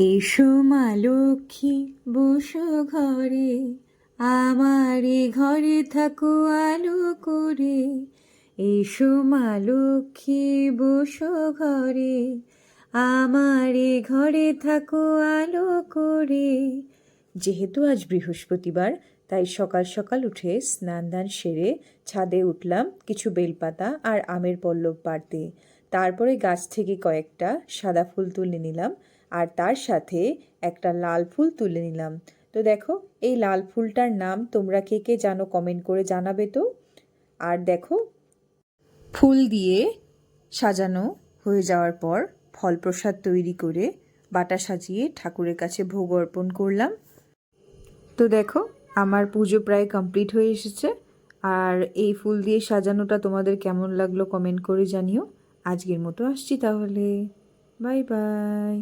এসো মা লক্ষ্মী বসো ঘরে, আমারে ঘরে থাকো আলো করে। এসো মা লক্ষ্মী বসো ঘরে, আমারে ঘরে থাকো আলো করে। যেহেতু আজ বৃহস্পতিবার, তাই সকাল সকাল উঠে স্নান দান সেরে ছাদে উঠলাম কিছু বেলপাতা আর আমের পল্লব পাড়তে। তারপরে গাছ থেকে কয়েকটা সাদা ফুল তুলে নিলাম আর তার সাথে একটা লাল ফুল তুলে নিলাম। তো দেখো, এই লাল ফুলটার নাম তোমরা কে কে জানো কমেন্ট করে জানাবে তো। আর দেখো, ফুল দিয়ে সাজানো হয়ে যাওয়ার পর ফল প্রসাদ তৈরি করে বাটা সাজিয়ে ঠাকুরের কাছে ভোগ অর্পণ করলাম। তো দেখো, আমার পুজো প্রায় কমপ্লিট হয়ে এসেছে। আর এই ফুল দিয়ে সাজানোটা তোমাদের কেমন লাগলো কমেন্ট করে জানিও। আজকের মতো আসছি তাহলে, বাই বাই।